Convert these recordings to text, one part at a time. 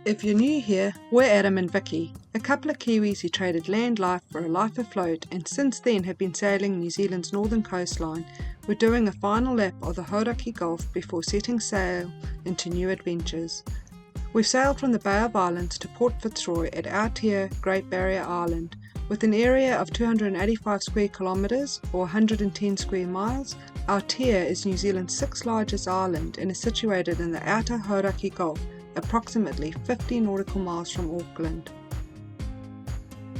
If you're new here, we're Adam and Vicki, a couple of kiwis who traded land life for a life afloat and since then have been sailing New Zealand's northern coastline. We're doing a final lap of the Hauraki Gulf before setting sail into new adventures. We've sailed from the Bay of Islands to Port Fitzroy at Aotea, Great Barrier Island. With an area of 285 square kilometres or 110 square miles, Aotea is New Zealand's sixth largest island and is situated in the outer Hauraki Gulf, approximately 50 nautical miles from Auckland.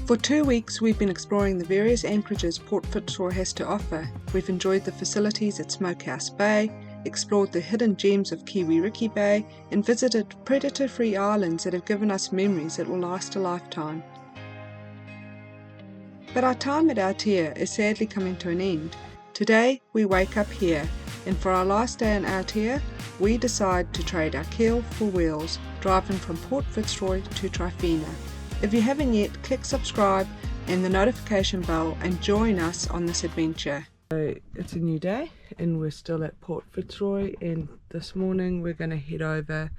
For 2 weeks we've been exploring the various anchorages Port Fitzroy has to offer. We've enjoyed the facilities at Smokehouse Bay, explored the hidden gems of Kiwiriki Bay, and visited predator-free islands that have given us memories that will last a lifetime. But our time at Aotea is sadly coming to an end. Today we wake up here, and for our last day in Aotea, we decide to trade our keel for wheels, driving from Port Fitzroy to Tryphena. If you haven't yet, click subscribe and the notification bell and join us on this adventure. So it's a new day and we're still at Port Fitzroy, and this morning we're going to head over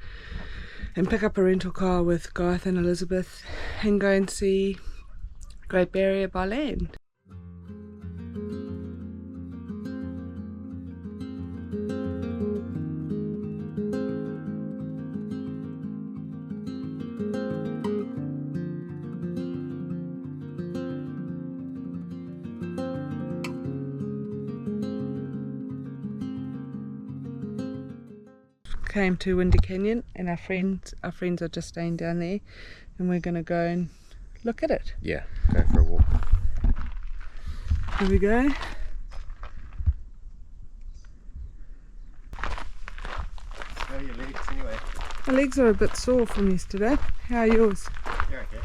and pick up a rental car with Garth and Elizabeth and go and see Great Barrier by land. Came to Windy Canyon and our friends are just staying down there, and we're going to go and look at it. Yeah, go for a walk. Here we go. How are your legs anyway? My legs are a bit sore from yesterday. How are yours? You're okay.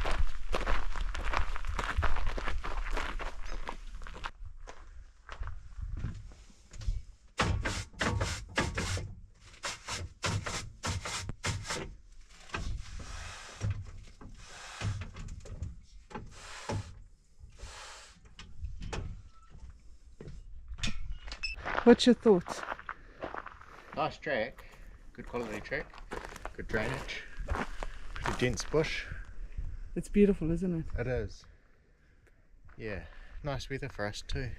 What's your thoughts? Nice track, good quality track, good drainage, pretty dense bush. It's beautiful, isn't it? It is. Yeah, nice weather for us too.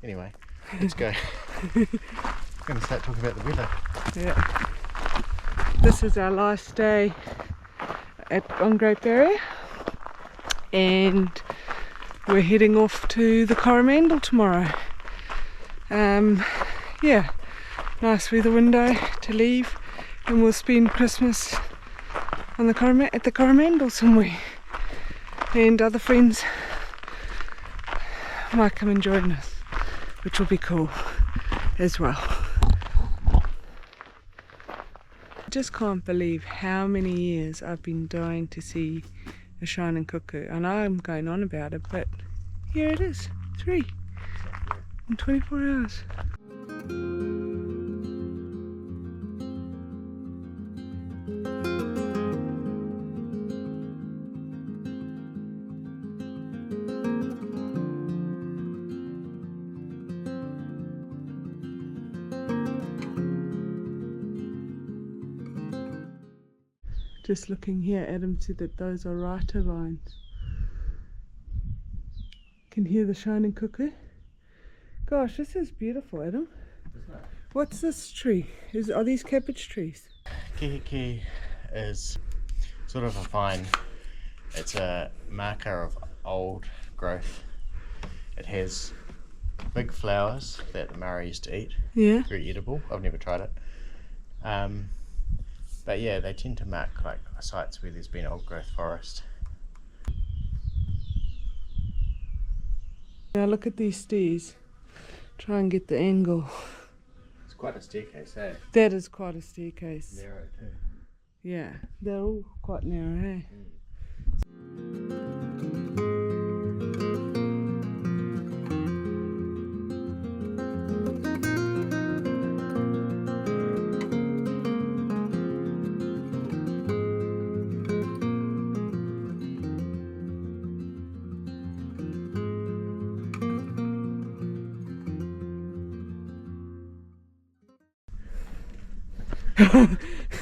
Anyway, let's go. I'm going to start talking about the weather. Yeah. This is our last day on Great Barrier, and we're heading off to the Coromandel tomorrow. Yeah, nice weather window to leave, and we'll spend Christmas on the at the Coromandel somewhere, and other friends might come and join us, which will be cool as well. I just can't believe how many years I've been dying to see a shining cuckoo. I know I'm going on about it, but here it is, 3 in 24 hours. Just looking here, Adam said that those are writer vines. Can hear the shining cuckoo. Gosh, this is beautiful, Adam. What's this tree? Are these cabbage trees? Kihiki is sort of a vine. It's a marker of old growth. It has big flowers that the Maori used to eat. Yeah. Very edible. I've never tried it. But yeah, they tend to mark like sites where there's been old growth forest. Now look at these steers. Try and get the angle. It's quite a staircase, eh? That is quite a staircase. Narrow too. Yeah, they're all quite narrow, eh?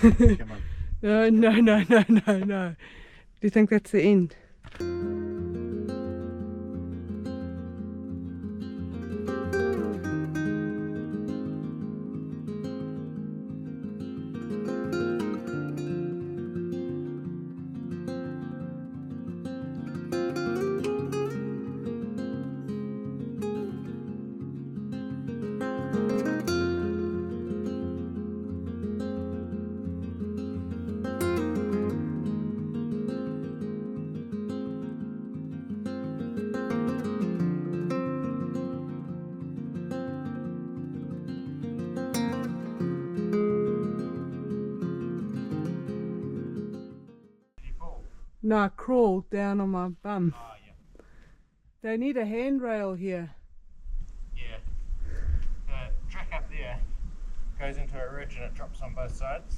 Come on. No, no, no, no, no, no. Do you think that's the end? No, I crawled down on my bum. Oh, yeah. They need a handrail here. Yeah. The track up there goes into a ridge and it drops on both sides.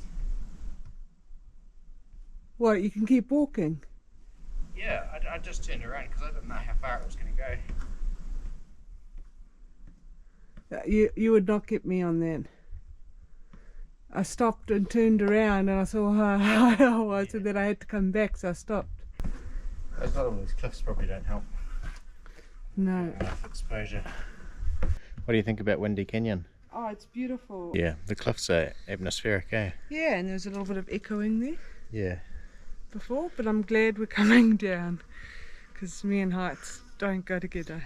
What, you can keep walking? Yeah, I just turned around because I didn't know how far it was going to go. You would not get me on that. I stopped and turned around and I saw how high I was, and then I had to come back, so I stopped. Those bottom of these cliffs probably don't help. No. Enough exposure. What do you think about Windy Canyon? Oh, it's beautiful. Yeah, the cliffs are atmospheric, eh? Yeah, and there's a little bit of echoing there Yeah. before, but I'm glad we're coming down because me and heights don't go together.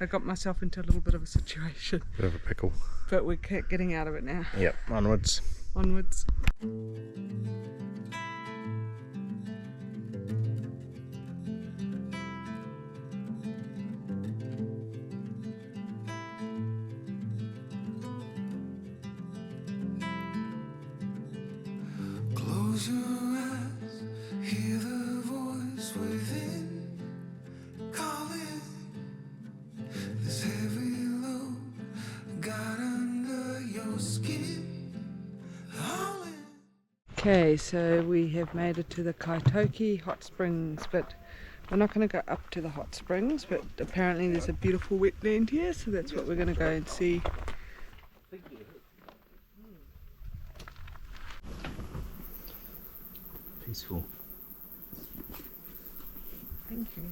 I got myself into a little bit of a situation. Bit of a pickle. But we're getting out of it now. Yep, onwards. Onwards. Close your eyes, hear the voice within calling. This heavy load got under your skin. Okay, so we have made it to the Kaitoki hot springs, but we're not going to go up to the hot springs, but apparently there's a beautiful wetland here, so that's what we're going to go and see. Peaceful. Thank you.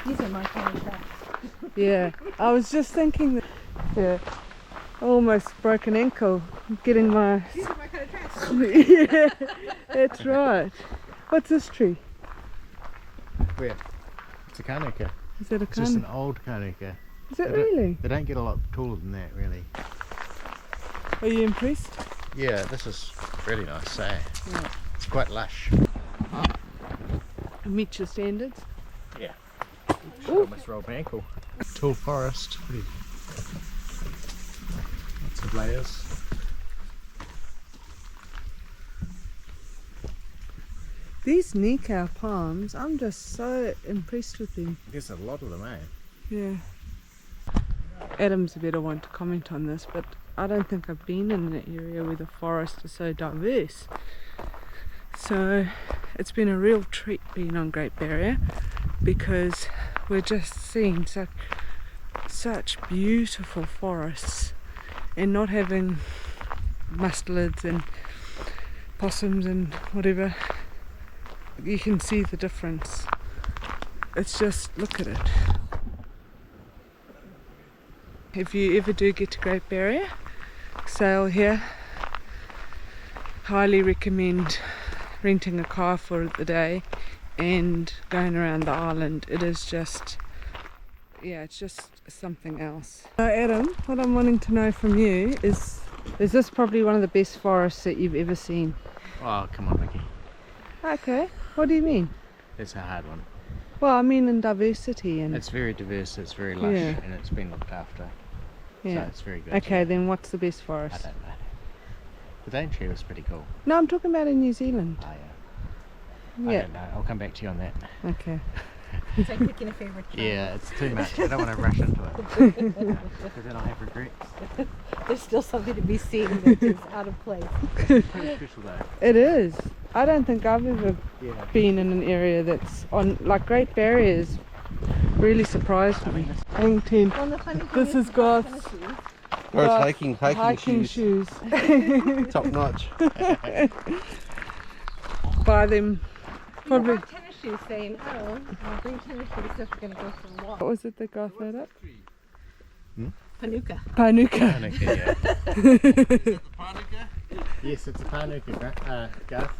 These are my kind of tracks. Yeah, I was just thinking that, yeah, almost broke an ankle getting my... These are my kind of tracks. Yeah, that's right. What's this tree? Where? It's a kanuka. Is that a It's just an kind? old kanuka. Is it really? They don't get a lot taller than that, really. Are you impressed? Yeah, this is really nice, eh? Yeah. It's quite lush. Meet your standards? Yeah. Ooh. Almost rolled my ankle. Tall forest. Lots of layers. These Nikau palms, I'm just so impressed with them. There's a lot of them, eh? Yeah. Adam's a better one to comment on this, but I don't think I've been in an area where the forest is so diverse. So it's been a real treat being on Great Barrier because we're just seeing such beautiful forests and not having mustelids and possums and whatever. You can see the difference. It's just, look at it. If you ever do get to Great Barrier, sail here, highly recommend renting a car for the day and going around the island. It is just, yeah, it's just something else. Adam, what I'm wanting to know from you is this probably one of the best forests that you've ever seen? Oh, come on, Vicky. Okay, what do you mean? It's a hard one. Well, I mean in diversity and... It's very diverse, it's very lush, Yeah. and it's been looked after. yeah. So it's very good. Okay, yeah. then what's the best I forest? don't know. The Daintree was pretty cool. No, I'm talking about in New Zealand. Oh, yeah. I Yeah. don't know. I'll come back to you on that. Okay. It's like picking a favorite child. Yeah, it's too much. I don't want to rush into it. Because then I'll have regrets. There's still something to be seen that is out of place. It's pretty special though. It is. I don't think I've ever Yeah. been in an area that's on, like, Great Barriers really surprised me. Hang 10. Well, the funny thing This is about Garth. Tennessee, Got hiking shoes. Top notch. Buy them probably. Bought tennis shoes saying, oh, I'll bring tennis shoes if we're going to go for a walk. What was it that got that up? Panuka. Panuka. Panuka, yeah. Is that the Panuka? Yes, it's a Panuka, Garth.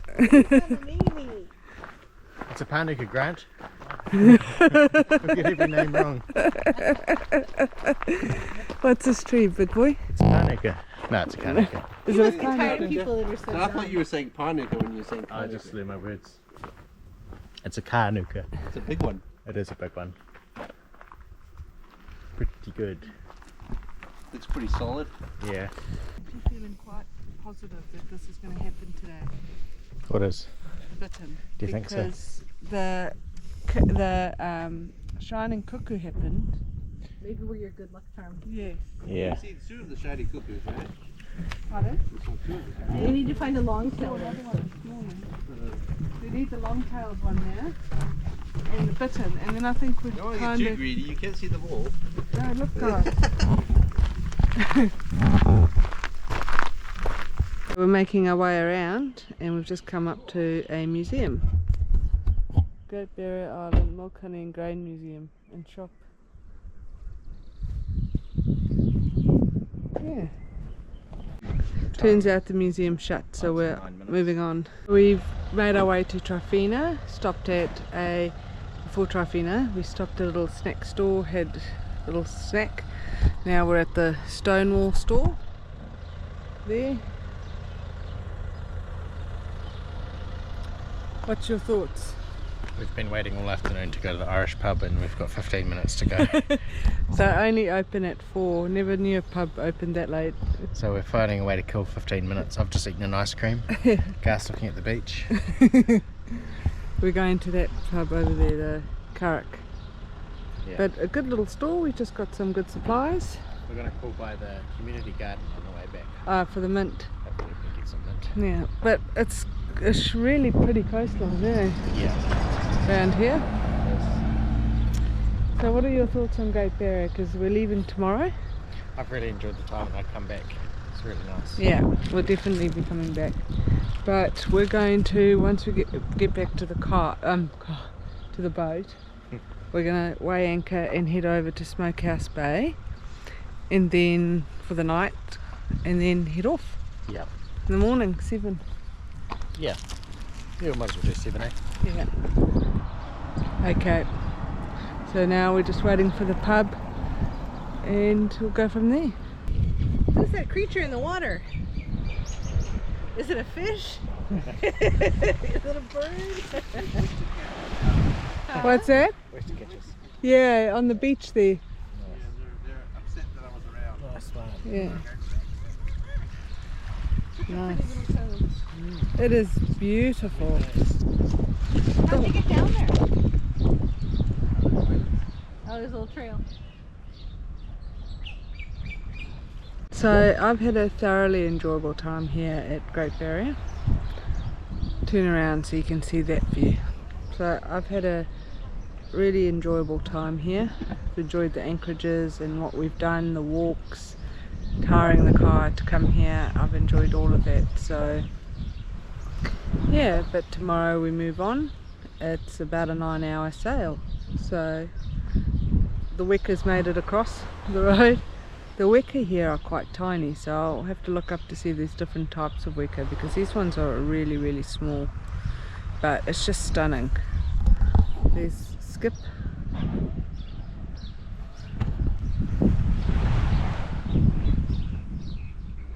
It's a Panuka, Grant. I get every name wrong. What's this tree, big boy? It's a Panuka. No, it's a Kanuka. Is You it must a be tired of Panuka? people that are so No, I dumb. thought you were saying Panuka when you were saying I Panuka. just learned my words. It's a Kanuka. It's a big one. It is a big one. Pretty good. Looks pretty solid. Yeah. I'm feeling quite positive that this is going to happen today. What is? Bitten. Do you think so? Because the shining cuckoo happened. Maybe we're your good luck charm. Yes. Yeah. You've seen two of the shiny cuckoos, right? Pardon? You saw two of them. You need to find a long tail. Another one this morning. We need the long-tailed one there. And the bitten. And then I think we've Don't get kind too of... greedy, you can't see them all. No, look guys. We're making our way around and we've just come up to a museum. Great Barrier Island Milk, Honey and Grain Museum and shop. Yeah. Turns out the museum's shut, so we're 9 minutes. moving on. We've made our way to Trifina, stopped at before Trifina, we stopped at a little snack store, had a little snack. Now we're at the Stonewall store. There. What's your thoughts? We've been waiting all afternoon to go to the Irish pub and we've got 15 minutes to go. So only open at 4. Never knew a pub opened that late. So we're finding a way to kill 15 minutes. I've just eaten an ice cream. Garth's looking at the beach. We're going to that pub over there, the Carrick. Yeah. But a good little store. We just got some good supplies. We're going to call by the community garden on the way back. For the mint. Hopefully we can get some mint. Yeah, but it's really pretty coastline, eh? Yeah. Around here. So what are your thoughts on Great Barrier? Because we're leaving tomorrow. I've really enjoyed the time and I'd come back. It's really nice. Yeah, we'll definitely be coming back. But we're going to, once we get back to the to the boat, we're going to weigh anchor and head over to Smokehouse Bay, and then for the night, and then head off Yeah. in the morning, 7. Yeah. Yeah, we might as well do 7, eh? Yeah. Okay. So now we're just waiting for the pub, and we'll go from there. Who's that creature in the water? Is it a fish? Is it a bird? What's that? Where's the catches? Yeah, on the beach there. They're upset that I was around. Nice one. Yeah. Nice. It is beautiful. How'd you get down there? Oh, there's a little trail. So I've had a thoroughly enjoyable time here at Great Barrier. Turn around so you can see that view. So I've had a really enjoyable time here. I've enjoyed the anchorages and what we've done, the walks, tiring the car to come here. I've enjoyed all of that. So yeah, but tomorrow we move on. It's about a 9-hour sail. So the Weka's made it across the road. The Weka here are quite tiny, so I'll have to look up to see there's different types of Weka, because these ones are really, really small. But it's just stunning. There's Skip.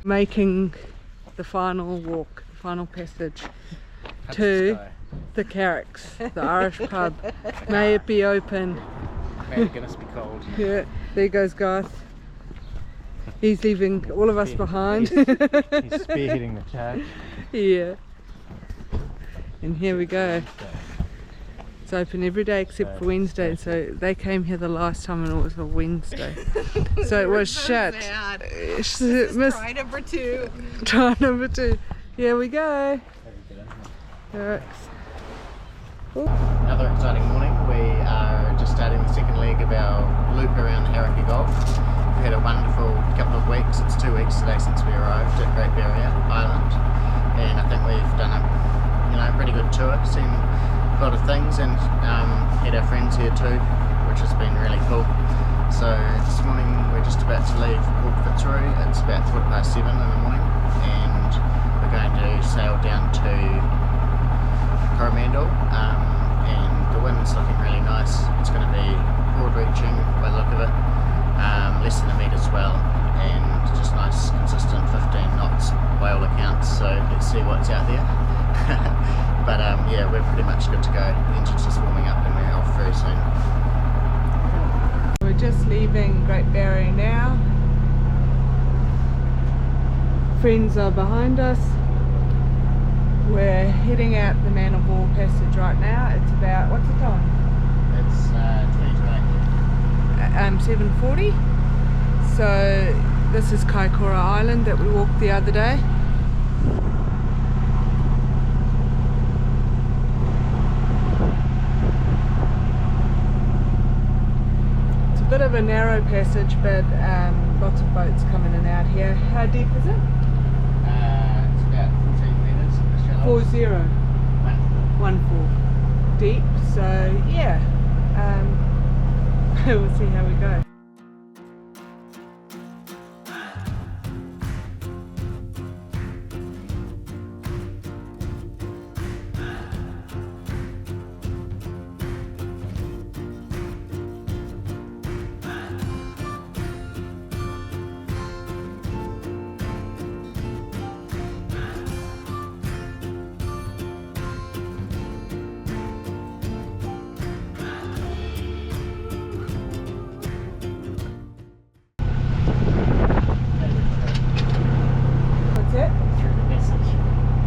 Making the final walk, the final passage to the Carricks, the Irish pub. May it be open. May the Guinness be cold. Yeah, there goes Garth. He's leaving all of us behind. He's spearheading the charge. Yeah. And here we go. It's open every day except for Wednesday. So they came here the last time and it was a Wednesday. So it was shut. Try number 2. Try number 2. Here we go. Alright. Another exciting morning. We are just starting the second leg of our loop around Hauraki Gulf. had a wonderful couple of weeks. It's 2 weeks today since we arrived at Great Barrier Island, and I think we've done a pretty good tour, seen a lot of things, and had our friends here too, which has been really cool. So this morning we're just about to leave Port Fitzroy. It's about 7:15 in the morning, and we're going to sail down to Coromandel, and the wind's looking really nice. It's going to be broad-reaching by the look of it, less than a metre swell, and just nice consistent 15 knots by all accounts. So let's see what's out there. But yeah, we're pretty much good to go. The engine's just warming up and we're off very soon. We're just leaving Great Barrier now. Friends are behind us. We're heading out the Man of War passage right now. It's about, what's the time? It's 20 to 7:40. So this is Kaikoura Island that we walked the other day. It's a bit of a narrow passage, but lots of boats come in and out here. How deep is it? It's about 14 metres in the shallows. 40. 1-4 deep. So yeah, we'll see how we go.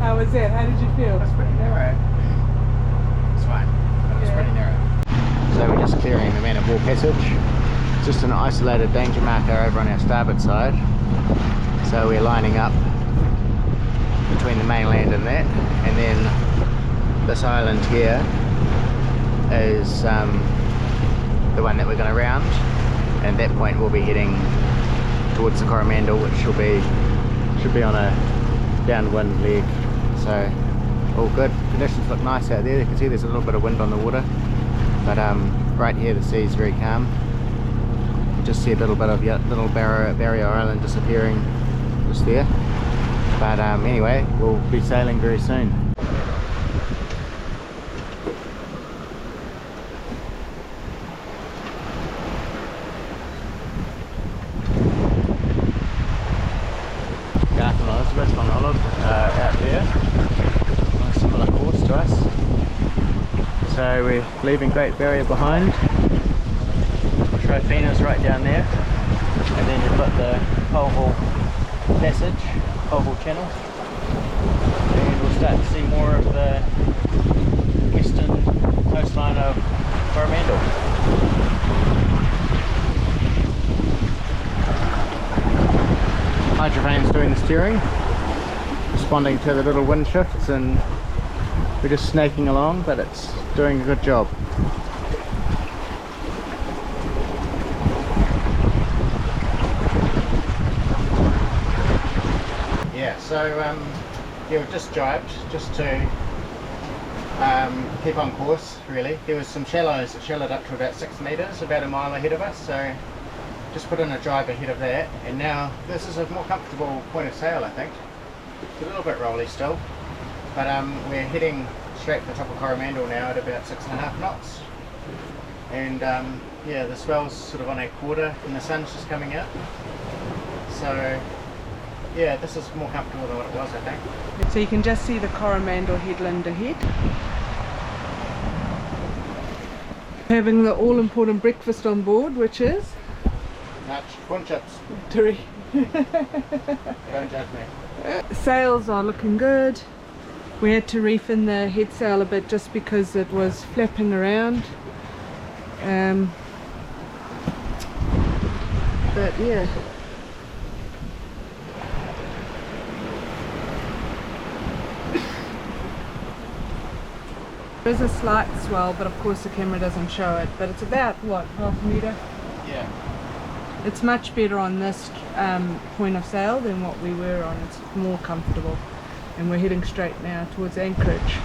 How was it? How did you feel? It's pretty narrow. It's fine. It's pretty narrow. So we're just clearing the Man of War passage. It's just an isolated danger marker over on our starboard side. So we're lining up between the mainland and that. And then this island here is the one that we're going to round. And at that point we'll be heading towards the Coromandel, which should be on a downwind leg. So all good. Conditions look nice out there. You can see there's a little bit of wind on the water, but right here the sea is very calm. You just see a little bit of little barrier island disappearing just there. But anyway, we'll be sailing very soon. Out there, on a similar course to us. So we're leaving Great Barrier behind. Tropina's right down there, and then you've got the Coho Passage, Coho Channel, and we'll start to see more of the western coastline of Coromandel. Hydrophone's doing the steering, responding to the little wind shifts, and we're just snaking along, but it's doing a good job. Yeah, so yeah, we've just jibed just to keep on course really. There was some shallows that shallowed up to about 6 metres, about a mile ahead of us, so just put in a drive ahead of that, and now this is a more comfortable point of sail, I think. It's a little bit rolly still, but we're heading straight for the top of Coromandel now at about 6.5 knots, and yeah, the swell's sort of on a quarter and the sun's just coming out, so yeah, this is more comfortable than what it was, I think. So you can just see the Coromandel headland ahead. Having the all-important breakfast on board, which is? Corn chips. Turi. Don't judge me. Sails are looking good. We had to reef in the head sail a bit just because it was flapping around. But yeah. There is a slight swell, but of course the camera doesn't show it. But it's about, what, half a metre? Yeah. It's much better on this point of sail than what we were on. It's more comfortable, and we're heading straight now towards Anchorage.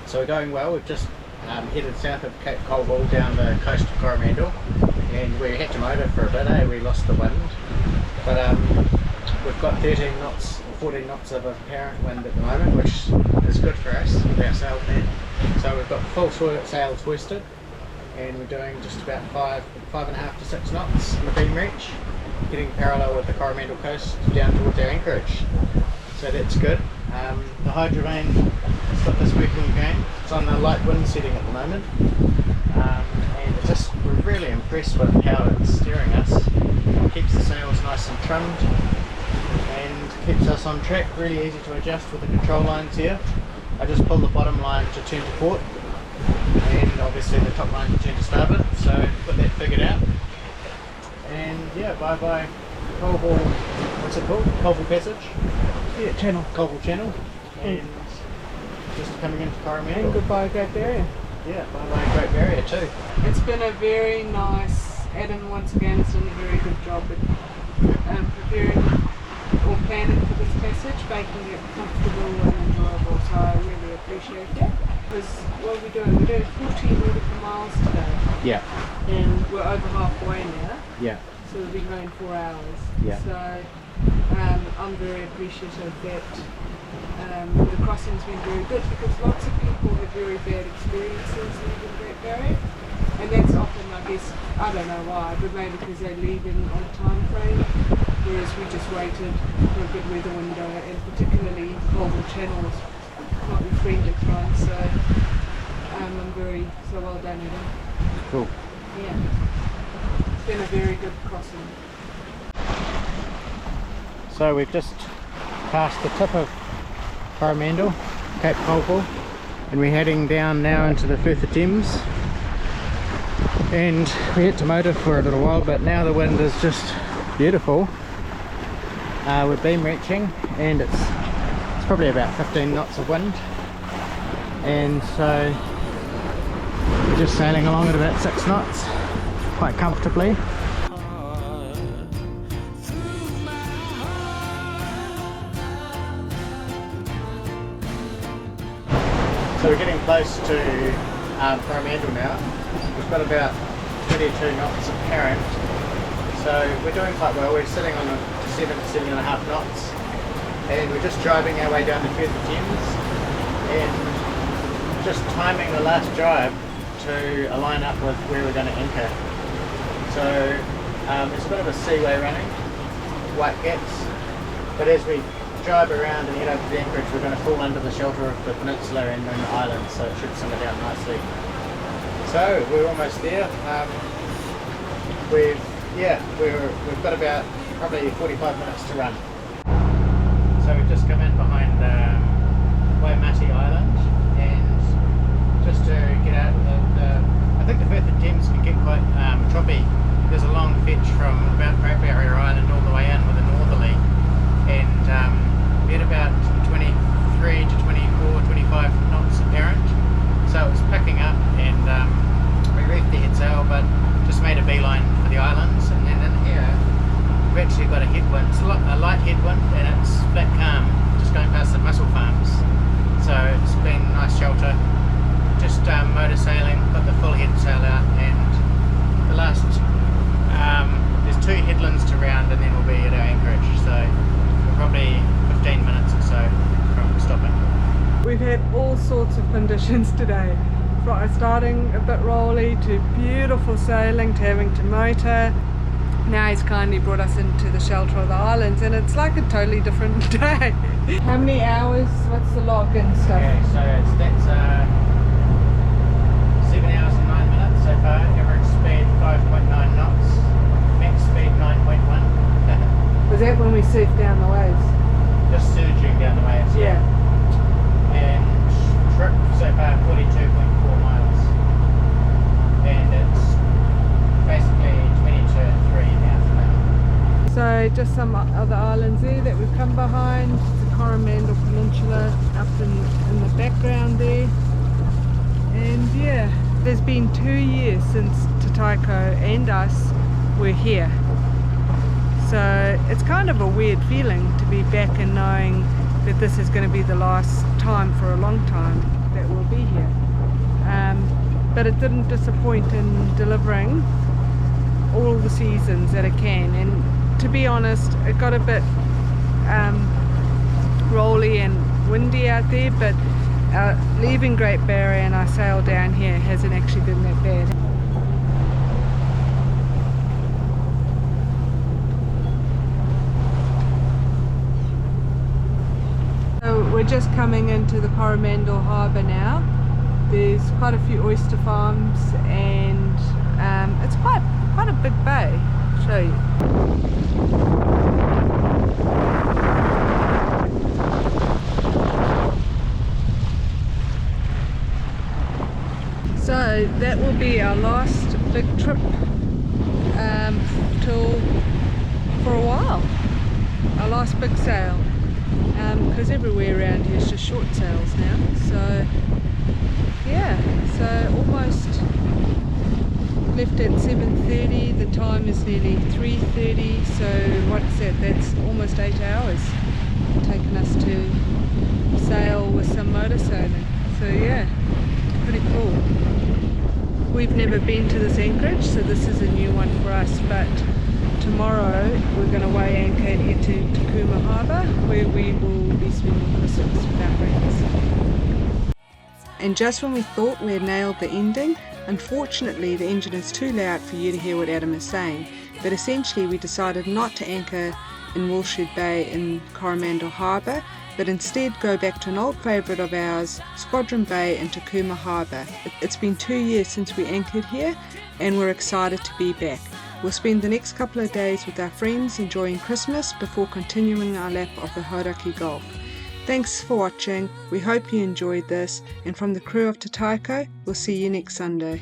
So we're going well. We've just headed south of Cape Colville down the coast of Coromandel, and we had to motor for a bit, we lost the wind. But we've got 13 knots, 14 knots of apparent wind at the moment, which is good for us with our sail plan. So we've got full sails hoisted, and we're doing just about 5.5 to 6 knots on the beam reach, getting parallel with the Coromandel coast down towards our anchorage. So that's good. The hydrovane has got this working again. It's on the light wind setting at the moment, and we're really impressed with how it's steering us. It keeps the sails nice and trimmed and keeps us on track. Really easy to adjust with the control lines here. I just pull the bottom line to turn to port, and obviously the top line to turn to starboard. So got that figured out. And yeah, bye Colville. What's it called? Colville Passage. Yeah, channel. Colville Channel, and just coming into Coromandel. And goodbye Great Barrier. Yeah, bye Great Barrier too. It's been a very nice, Adam once again has done a very good job at preparing or planning for this passage, making it comfortable and enjoyable, so I really appreciate that. Because what are we doing? We're doing 14 nautical miles today. Yeah. And we're over halfway now. Yeah. So we'll be going 4 hours. Yeah. So I'm very appreciative that the crossing's been very good, because lots of people have very bad experiences leaving Great Barrier, and that's often, I guess, I don't know why, but maybe because they're leaving on a time frame, whereas we just waited for a good weather window, and particularly Colville Channel is quite a friendly time, so so well done, Adam. Cool. Yeah. It's been a very good crossing. So we've just passed the tip of Coromandel, Cape Colville, and we're heading down now into the Firth of Thames. And we had to motor for a little while, but now the wind is just beautiful. We're beam reaching, and it's probably about 15 knots of wind, and so we're just sailing along at about 6 knots, quite comfortably. So we're getting close to Coromandel now. We've got about 22 knots apparent, so we're doing quite well. We're sitting on 7.5 knots, and we're just driving our way down the Firth of Thames, and just timing the last drive to align up with where we're going to anchor. So there's a bit of a seaway running, white gaps, but as we drive around and head over to the anchorage, we're going to fall under the shelter of the peninsula and then the island, so it should simmer down nicely. So we're almost there. We've got about probably 45 minutes to run. So we've just come in behind Waimate Island, and just to get out I think the Firth of Thames can get quite choppy. There's a long fetch from about Great Barrier Island all the way in with a northerly, and we had about 23 to 24, 25 knots apparent, so it was picking up, and we reefed the head sail but just made a beeline for the islands, and then in here we've actually got a headwind, it's a light headwind, and it's flat calm, just going past the mussel farms. So it's been a nice shelter. Just motor sailing, got the full head sail out, and the last, there's 2 headlands to round, and then we'll be at our anchorage. So we're probably 15 minutes or so from stopping. We've had all sorts of conditions today, from starting a bit rolly to beautiful sailing to having to motor. Now he's kindly brought us into the shelter of the islands, and it's like a totally different day. How many hours? What's the log and stuff? Okay, so that's 7 hours and 9 minutes so far. Average speed 5.9 knots. Max speed 9.1. Was that when we surfed down the waves? Just surging down the waves. Yeah. And trip so far 42.4 miles. And it's basically 20 to 3 miles an hour. So just some other islands there that we've come behind. The Coromandel Peninsula up in the background there. And yeah, there's been 2 years since Te Tāiko and us were here. So it's kind of a weird feeling to be back and knowing that this is going to be the last time for a long time that we'll be here. But it didn't disappoint in delivering all the seasons that it can. And to be honest, it got a bit rolly and windy out there, but leaving Great Barrier and our sail down here hasn't actually been that bad. So we're just coming into the Coromandel harbour now. There's quite a few oyster farms, and it's quite a big bay. I'll show you. So that will be our last big trip for a while. Our last big sail, because everywhere around here is just short sails now. So yeah, so almost left at 7:30. The time is nearly 3:30. So what's that? That's almost 8 hours taken us to sail with some motor sailing. So yeah, pretty cool. We've never been to this anchorage, so this is a new one for us, but tomorrow we're going to weigh anchor and head to Takuma Harbour, where we will be spending Christmas with our friends. And just when we thought we had nailed the ending, unfortunately the engine is too loud for you to hear what Adam is saying, but essentially we decided not to anchor in Woolshed Bay in Coromandel Harbour, but instead go back to an old favourite of ours, Squadron Bay in Takuma Harbour. It's been 2 years since we anchored here, and we're excited to be back. We'll spend the next couple of days with our friends enjoying Christmas before continuing our lap of the Hauraki Gulf. Thanks for watching, we hope you enjoyed this, and from the crew of Te Tāiko, we'll see you next Sunday.